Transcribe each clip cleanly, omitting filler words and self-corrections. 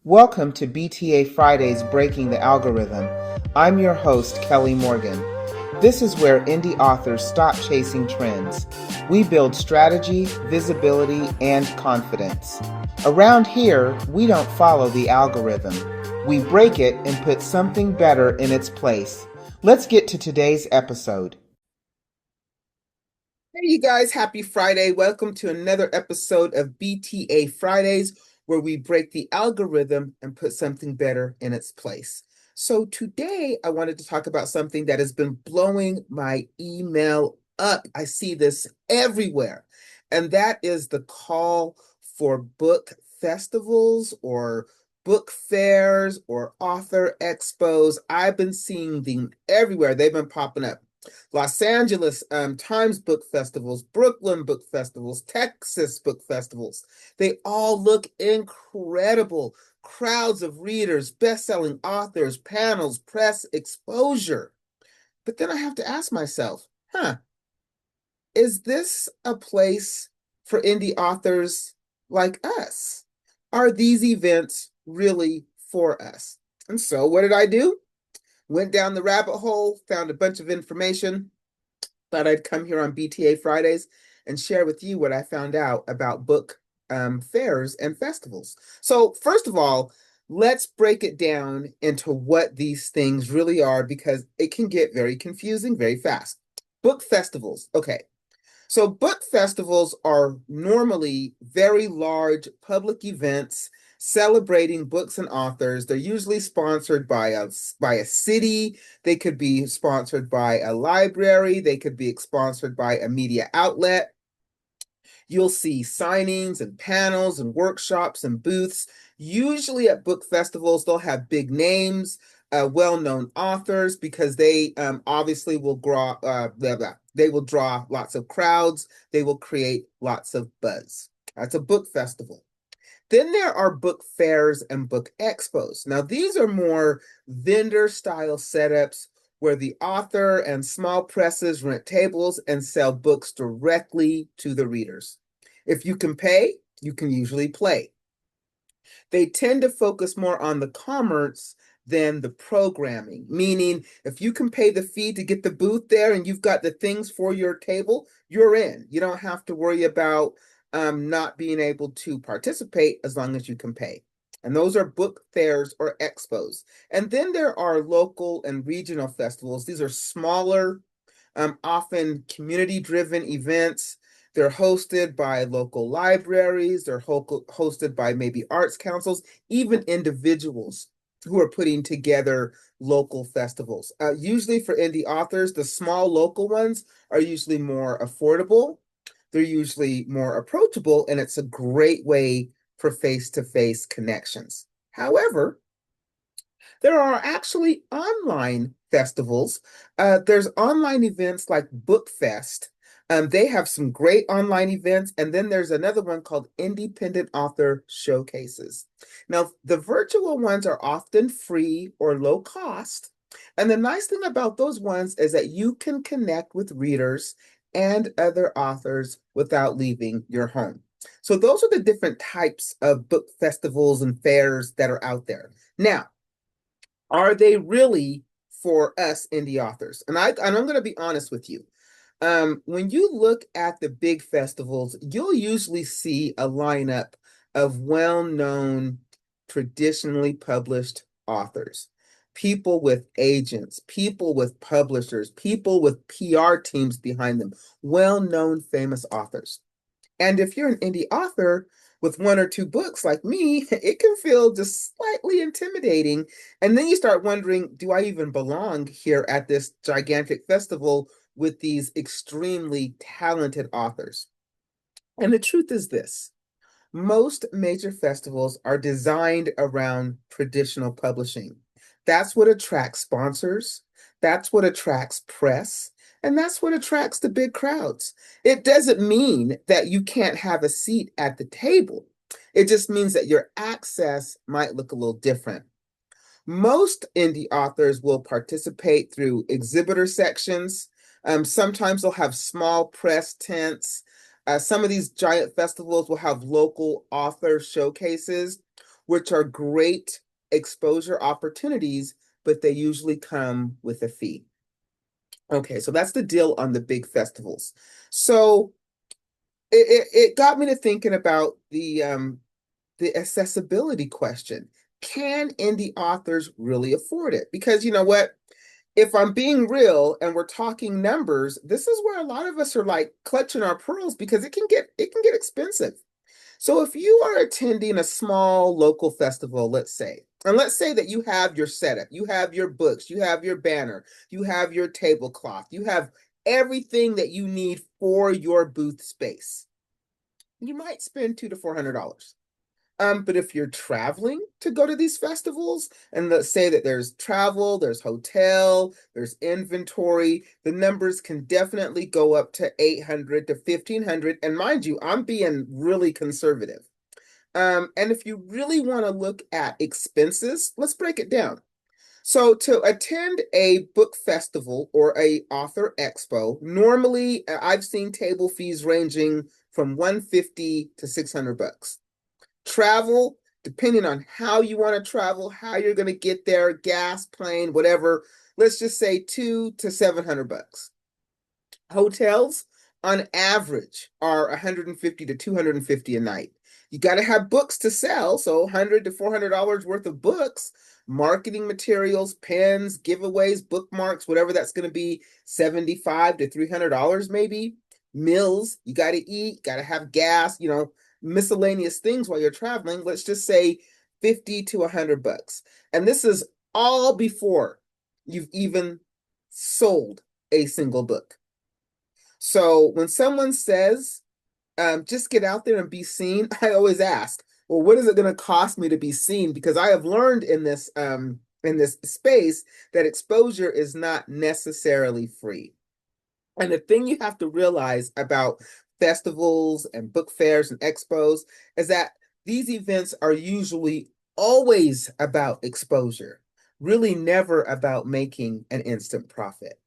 Welcome to BTA Fridays Breaking the Algorithm. I'm your host, Kelly Morgan. This is where indie authors stop chasing trends. We build strategy, visibility, and confidence. Around here, we don't follow the algorithm. We break it and put something better in its place. Let's get to today's episode. Hey, you guys, happy Friday. Welcome to another episode of BTA Fridays, where we break the algorithm and put something better in its place. So today I wanted to talk about something that has been blowing my email up. I see this everywhere, and that is the call for book festivals or book fairs or author expos. I've been seeing them everywhere. They've been popping up. Los Angeles Times book festivals, Brooklyn book festivals, Texas book festivals. They all look incredible. Crowds of readers, best-selling authors, panels, press exposure. But then I have to ask myself, is this a place for indie authors like us? Are these events really for us? And so what did I do? Went down the rabbit hole, found a bunch of information. Thought I'd come here on BTA Fridays and share with you what I found out about book fairs and festivals. So, first of all, let's break it down into what these things really are because it can get very confusing very fast. Book festivals. Okay. So, book festivals are normally very large public events celebrating books and authors. They're usually sponsored by a city. They could be sponsored by a library. They could be sponsored by a media outlet. You'll see signings and panels and workshops and booths. Usually at book festivals, they'll have big names, well-known authors, because they obviously will they will draw lots of crowds. They will create lots of buzz. That's a book festival. Then there are book fairs and book expos. Now, these are more vendor style setups where the author and small presses rent tables and sell books directly to the readers. If you can pay, you can usually play. They tend to focus more on the commerce than the programming, meaning if you can pay the fee to get the booth there and you've got the things for your table, you're in. You don't have to worry about not being able to participate as long as you can pay. And those are book fairs or expos. And then there are local and regional festivals. These are smaller, often community-driven events. They're hosted by local libraries. They're hosted by maybe arts councils, even individuals who are putting together local festivals. Usually for indie authors, the small local ones are usually more affordable. They're usually more approachable, and it's a great way for face-to-face connections. However, there are actually online festivals. There's online events like BookFest. They have some great online events. And then there's another one called Independent Author Showcases. Now, the virtual ones are often free or low cost. And the nice thing about those ones is that you can connect with readers and other authors without leaving your home. So those are the different types of book festivals and fairs that are out there. Now, are they really for us indie authors? And I'm going to be honest with you. When you look at the big festivals, you'll usually see a lineup of well-known, traditionally published authors, people with agents, people with publishers, people with PR teams behind them, well-known, famous authors. And if you're an indie author with one or two books like me, it can feel just slightly intimidating. And then you start wondering, do I even belong here at this gigantic festival with these extremely talented authors? And the truth is this. Most major festivals are designed around traditional publishing. That's what attracts sponsors. That's what attracts press. And that's what attracts the big crowds. It doesn't mean that you can't have a seat at the table. It just means that your access might look a little different. Most indie authors will participate through exhibitor sections. Sometimes they'll have small press tents. Some of these giant festivals will have local author showcases, which are great exposure opportunities, but they usually come with a fee. Okay, so that's the deal on the big festivals. So it got me to thinking about the accessibility question. Can indie authors really afford it? Because you know what? If I'm being real and we're talking numbers, this is where a lot of us are like clutching our pearls because it can get expensive. So if you are attending a small local festival, let's say, and let's say that you have your setup, you have your books, you have your banner, you have your tablecloth, you have everything that you need for your booth space. You might spend $200 to $400. But if you're traveling to go to these festivals, and let's say that there's travel, there's hotel, there's inventory, the numbers can definitely go up to 800 to 1500. And mind you, I'm being really conservative. And if you really want to look at expenses, let's break it down. So to attend a book festival or a author expo, normally I've seen table fees ranging from 150 to $600. Travel, depending on how you want to travel, how you're going to get there, gas, plane, whatever, let's just say 2 to $700. Hotels on average are 150 to 250 a night. You got to have books to sell, so 100 to $400 worth of books, marketing materials, pens, giveaways, bookmarks, whatever that's going to be, 75 to $300 maybe. Meals, you got to eat, got to have gas, miscellaneous things while you're traveling. Let's just say 50 to $100. And this is all before you've even sold a single book. So when someone says, just get out there and be seen, I always ask, well, what is it going to cost me to be seen? Because I have learned in this space that exposure is not necessarily free. And the thing you have to realize about festivals and book fairs and expos is that these events are usually always about exposure, really never about making an instant profit.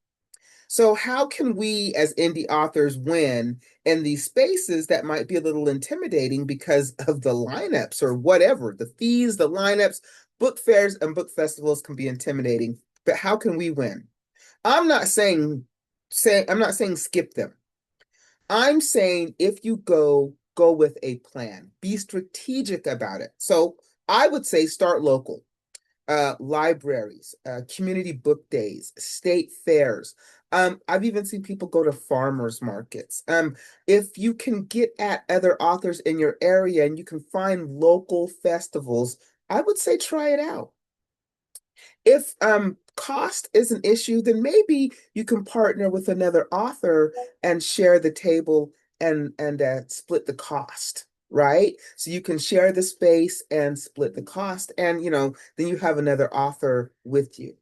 So, how can we as indie authors win in these spaces that might be a little intimidating because of the lineups or whatever? The fees, the lineups, book fairs and book festivals can be intimidating, but how can we win? I'm not saying skip them. I'm saying if you go with a plan, be strategic about it. So, I would say start local, libraries, community book days, state fairs. I've even seen people go to farmers markets. If you can get at other authors in your area and you can find local festivals, I would say try it out. If cost is an issue, then maybe you can partner with another author and share the table and split the cost, right? So you can share the space and split the cost, and then you have another author with you.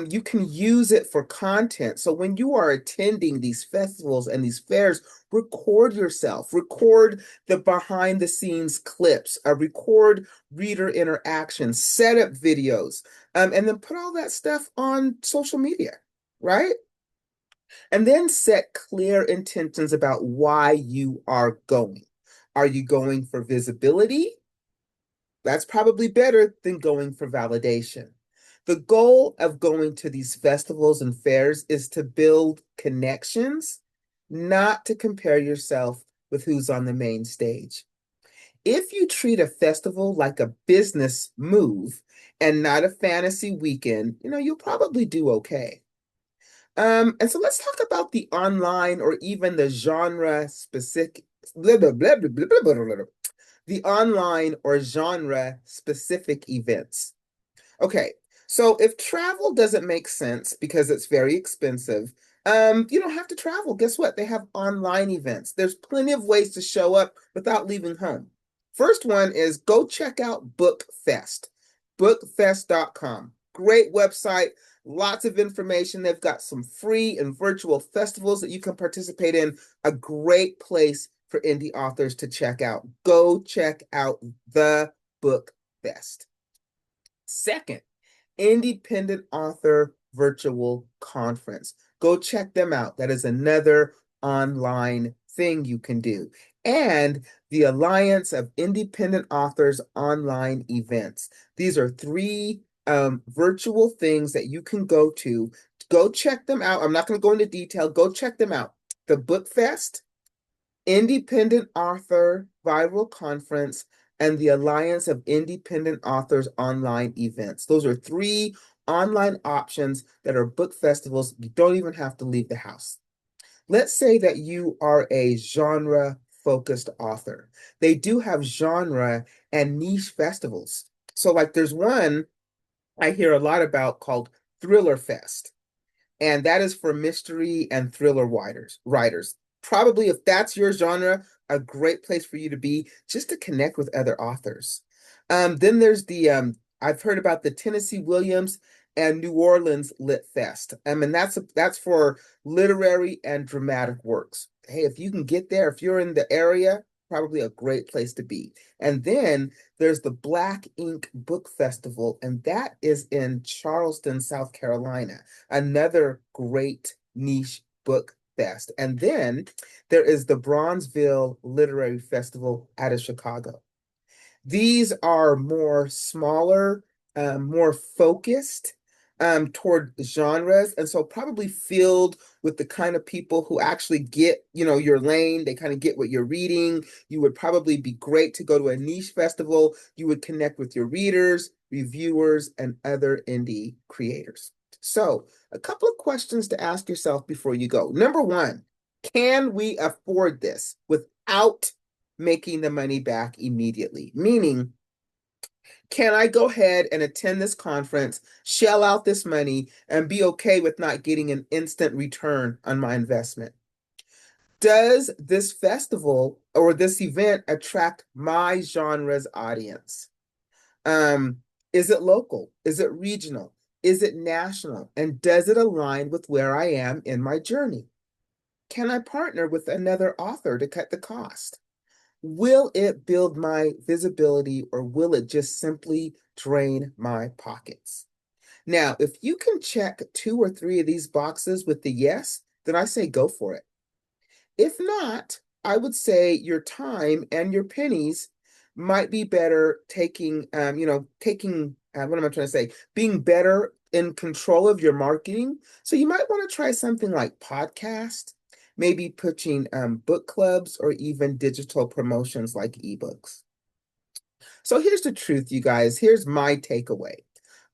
You can use it for content. So when you are attending these festivals and these fairs, record yourself, record the behind the scenes clips, record reader interactions, set up videos, and then put all that stuff on social media, right? And then set clear intentions about why you are going. Are you going for visibility? That's probably better than going for validation. The goal of going to these festivals and fairs is to build connections, not to compare yourself with who's on the main stage. If you treat a festival like a business move and not a fantasy weekend, you'll probably do okay. And so let's talk about the online or even the genre specific, blah, blah, blah, blah, blah, blah, blah, blah, the online or genre specific events. Okay, so if travel doesn't make sense because it's very expensive, you don't have to travel. Guess what? They have online events. There's plenty of ways to show up without leaving home. First one is go check out BookFest, bookfest.com. Great website, lots of information. They've got some free and virtual festivals that you can participate in. A great place for indie authors to check out. Go check out the Book Fest. Second, Independent Author Virtual Conference. Go check them out. That is another online thing you can do. And the Alliance of Independent Authors online events. These are three virtual things that you can go to. Go check them out. I'm not going to go into detail. Go check them out. The Book Fest, Independent Author Viral Conference, and the Alliance of Independent Authors online events. Those are three online options that are book festivals. You don't even have to leave the house. Let's say that you are a genre focused author. They do have genre and niche festivals. So, like, there's one I hear a lot about called Thriller Fest, and that is for mystery and thriller writers. Probably, if that's your genre, a great place for you to be just to connect with other authors. Then there's the I've heard about the Tennessee Williams and New Orleans Lit Fest. And that's for literary and dramatic works. Hey, if you can get there, if you're in the area, probably a great place to be. And then there's the Black Ink Book Festival, and that is in Charleston, South Carolina, another great niche book fest. And then there is the Bronzeville Literary Festival out of Chicago. These are more smaller, more focused toward genres, and so probably filled with the kind of people who actually get, your lane. They kind of get what you're reading. You would probably be great to go to a niche festival. You would connect with your readers, reviewers, and other indie creators. So, a couple of questions to ask yourself before you go. Number one, can we afford this without making the money back immediately? Meaning, can I go ahead and attend this conference, shell out this money, and be okay with not getting an instant return on my investment? Does this festival or this event attract my genre's audience? Um, is it local? Is it regional? Is it national? And does it align with where I am in my journey? Can I partner with another author to cut the cost? Will it build my visibility, or will it just simply drain my pockets? Now, if you can check two or three of these boxes with the yes, then I say go for it. If not, I would say your time and your pennies might be better what am I trying to say? Being better in control of your marketing. So you might want to try something like podcast, maybe pushing book clubs, or even digital promotions like ebooks. So here's the truth, you guys. Here's my takeaway.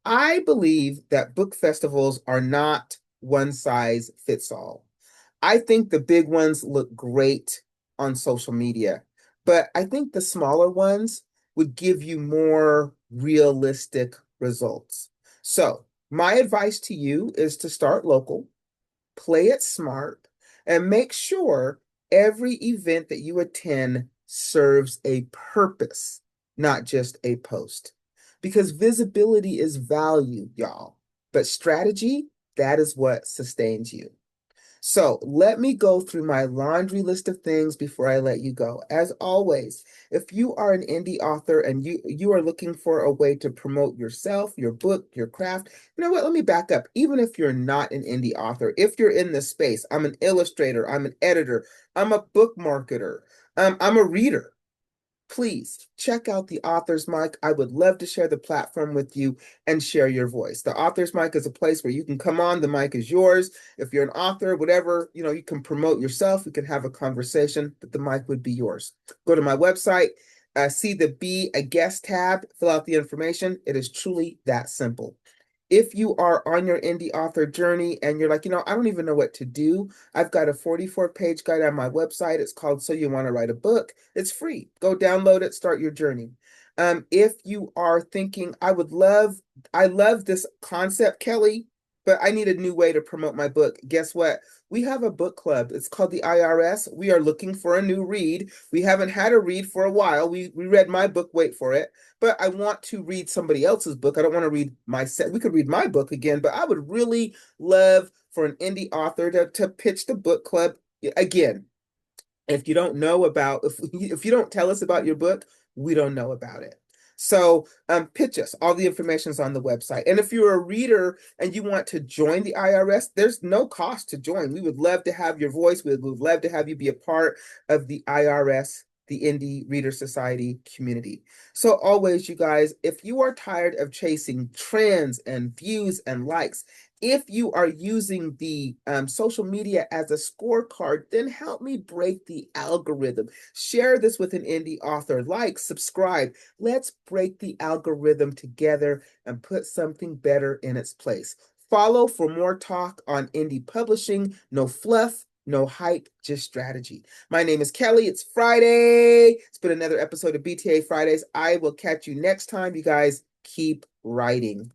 I believe that book festivals are not one size fits all. I think the big ones look great on social media, but I think the smaller ones would give you more realistic results. So, my advice to you is to start local, play it smart, and make sure every event that you attend serves a purpose, not just a post. Because visibility is value, y'all, but strategy, that is what sustains you. So let me go through my laundry list of things before I let you go. As always, if you are an indie author and you are looking for a way to promote yourself, your book, your craft, you know what? Let me back up. Even if you're not an indie author, if you're in this space, I'm an illustrator, I'm an editor, I'm a book marketer, I'm a reader. Please check out the Author's Mic. I would love to share the platform with you and share your voice. The Author's Mic is a place where you can come on. The mic is yours. If you're an author, whatever, you can promote yourself. We can have a conversation, but the mic would be yours. Go to my website, see the Be a Guest tab, fill out the information. It is truly that simple. If you are on your indie author journey and you're like, I don't even know what to do, I've got a 44-page guide on my website. It's called So You Want to Write a Book. It's free. Go download it, start your journey. If you are thinking, I love this concept, Kelly, but I need a new way to promote my book. Guess what? We have a book club. It's called the IRS. We are looking for a new read. We haven't had a read for a while. We read my book, wait for it, but I want to read somebody else's book. I don't want to read we could read my book again, but I would really love for an indie author to pitch the book club again. If you don't know about, if you don't tell us about your book, we don't know about it. So pitch us. All the information is on the website. And if you're a reader and you want to join the IRS, there's no cost to join. We would love to have your voice. We would love to have you be a part of the IRS the Indie Reader Society community. So always, you guys, if you are tired of chasing trends and views and likes, if you are using the social media as a scorecard, then help me break the algorithm. Share this with an indie author. Like, subscribe. Let's break the algorithm together and put something better in its place. Follow for more talk on indie publishing. No fluff, no hype, just strategy. My name is Kelly. It's Friday. It's been another episode of BTA Fridays. I will catch you next time. You guys keep writing.